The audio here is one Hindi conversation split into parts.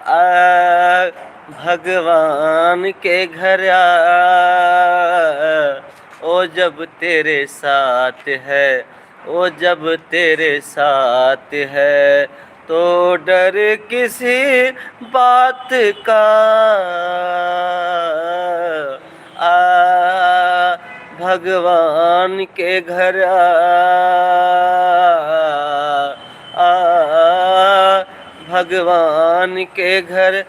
आ, भगवान के घर ओ जब तेरे साथ है, ओ जब तेरे साथ है, तो डर किसी बात का। भगवान के घर भगवान के घर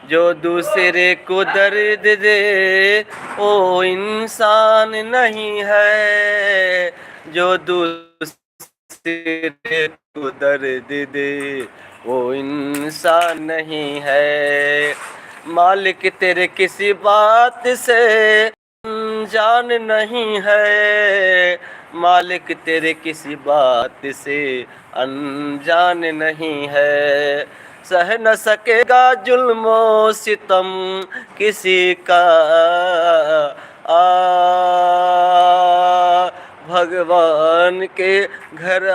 जो दूसरे को दर्द दे वो इंसान नहीं है, जो दूसरे को दर्द दे वो इंसान नहीं है। मालिक तेरे किसी बात से जान नहीं है, मालिक तेरे किसी बात से अनजान नहीं है। सह न सकेगा जुल्मो सितम किसी का आ भगवान के घर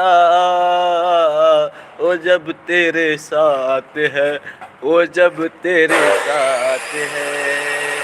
ओ जब तेरे साथ है, ओ जब तेरे साथ है।